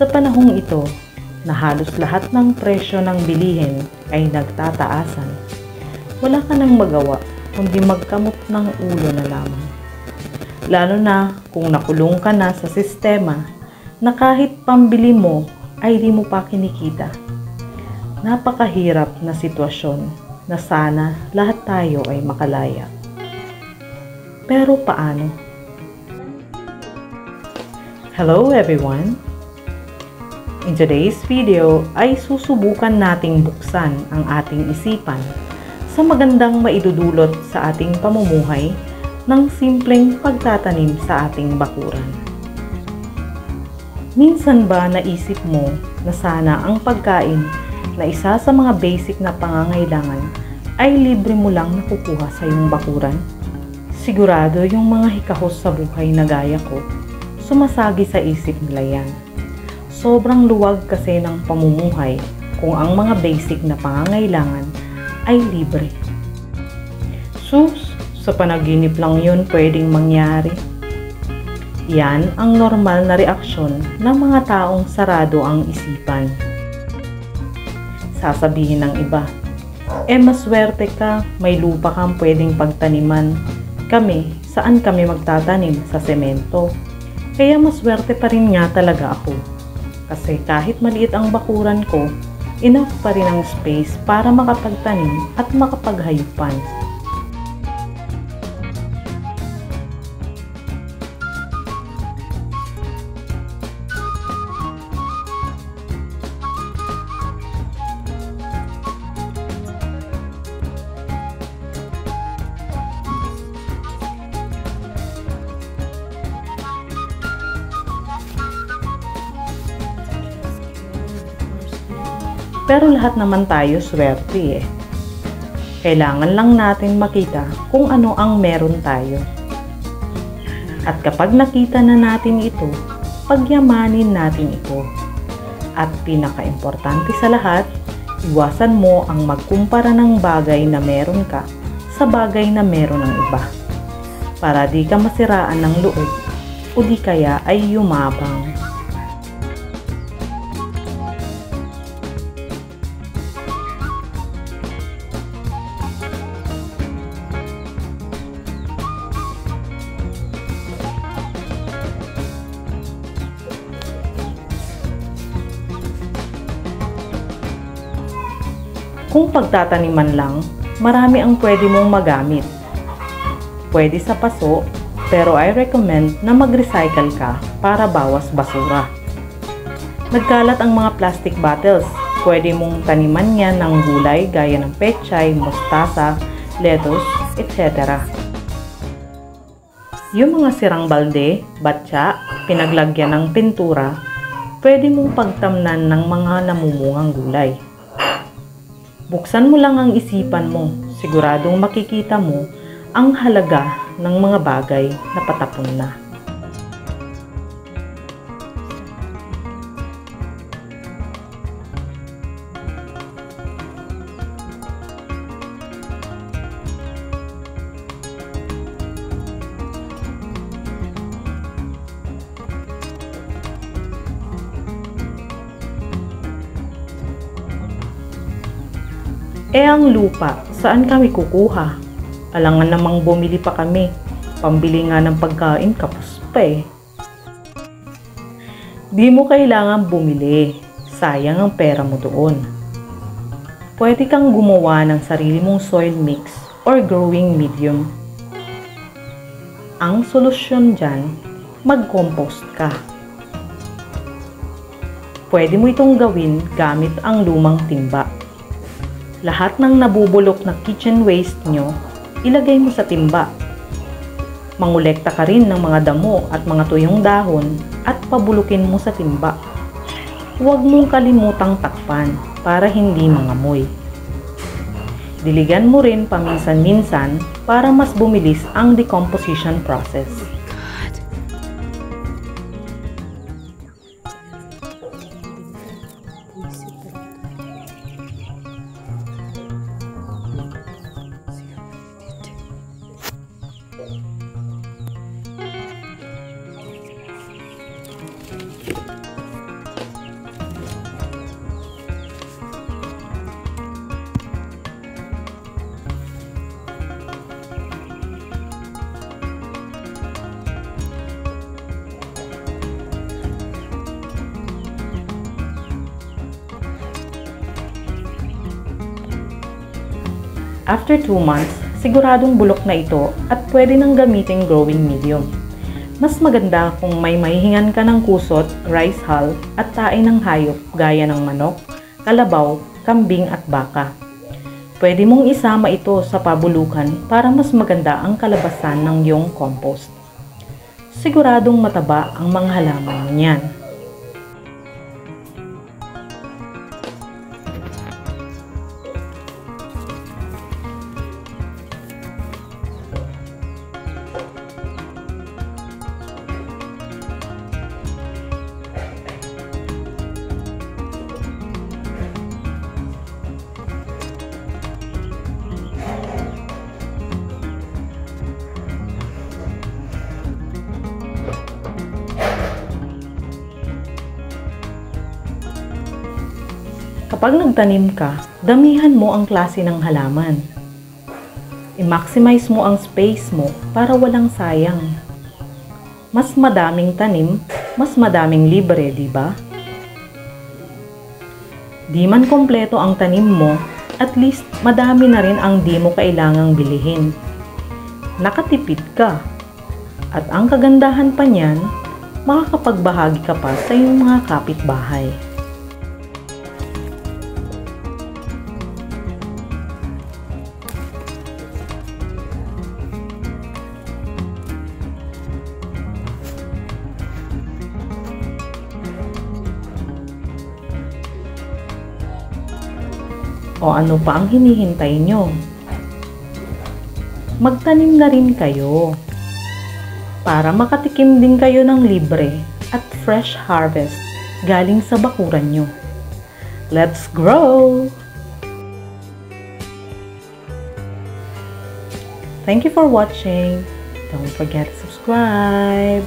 Sa panahong ito, na halos lahat ng presyo ng bilihin ay nagtataasan, wala ka nang magawa kundi magkamot ng ulo na lamang. Lalo na kung nakulong ka na sa sistema na kahit pambili mo ay di mo pa kinikita. Napakahirap na sitwasyon na sana lahat tayo ay makalaya. Pero paano? Hello everyone! In today's video ay susubukan nating buksan ang ating isipan sa magandang maidudulot sa ating pamumuhay ng simpleng pagtatanim sa ating bakuran. Minsan ba naisip mo na sana ang pagkain na isa sa mga basic na pangangailangan ay libre mo lang nakukuha sa iyong bakuran? Sigurado yung mga hikahos sa buhay na gaya ko, sumasagi sa isip nila yan. Sobrang luwag kasi ng pamumuhay kung ang mga basic na pangangailangan ay libre. Sus, sa panaginip lang yun pwedeng mangyari. Yan ang normal na reaksyon ng mga taong sarado ang isipan. Sasabihin ng iba, maswerte ka, may lupa kang pwedeng pagtaniman. Kami, saan kami magtatanim? Sa semento. Kaya maswerte pa rin nga talaga ako. Kasi kahit maliit ang bakuran ko, enough pa rin ang space para makapagtanim at makapaghayupan. Pero lahat naman tayo swerte eh. Kailangan lang natin makita kung ano ang meron tayo. At kapag nakita na natin ito, pagyamanin natin ito. At pinaka-importante sa lahat, iwasan mo ang magkumpara ng bagay na meron ka sa bagay na meron ng iba. Para di ka masiraan ng loob o di kaya ay yumabang. Kung pagtataniman lang, marami ang pwede mong magamit. Pwede sa paso, pero I recommend na mag-recycle ka para bawas basura. Nagkalat ang mga plastic bottles. Pwede mong taniman yan ng gulay gaya ng pechay, mustasa, lettuce, etc. Yung mga sirang balde, batya, pinaglagyan ng pintura, pwede mong pagtamnan ng mga namumungang gulay. Buksan mo lang ang isipan mo, siguradong makikita mo ang halaga ng mga bagay na patapon na. Ang lupa, saan kami kukuha? Alangan namang bumili pa kami. Pambili nga ng pagkain, kapos pa eh. Di mo kailangan bumili. Sayang ang pera mo doon. Pwede kang gumawa ng sarili mong soil mix or growing medium. Ang solusyon dyan, mag-compost ka. Pwede mo itong gawin gamit ang lumang timba. Lahat ng nabubulok na kitchen waste nyo, ilagay mo sa timba. Mangolekta ka rin ng mga damo at mga tuyong dahon at pabulukin mo sa timba. Huwag mong kalimutang takpan para hindi mangamoy. Diligan mo rin paminsan-minsan para mas bumilis ang decomposition process. After 2 months, siguradong bulok na ito at pwede nang gamiting growing medium. Mas maganda kung may mahihingan ka ng kusot, rice hull at tae ng hayop gaya ng manok, kalabaw, kambing at baka. Pwede mong isama ito sa pabulukan para mas maganda ang kalabasan ng iyong compost. Siguradong mataba ang mga halaman mo niyan. Kapag nagtanim ka, damihan mo ang klase ng halaman. I-maximize mo ang space mo para walang sayang. Mas madaming tanim, mas madaming libre, di ba? Di man kompleto ang tanim mo, at least madami na rin ang di mo kailangang bilihin. Nakatipid ka. At ang kagandahan pa niyan, makakapagbahagi ka pa sa iyong mga kapitbahay. O ano pa ang hinihintay nyo? Magtanim na rin kayo para makatikim din kayo ng libre at fresh harvest galing sa bakuran nyo. Let's grow! Thank you for watching. Don't forget to subscribe.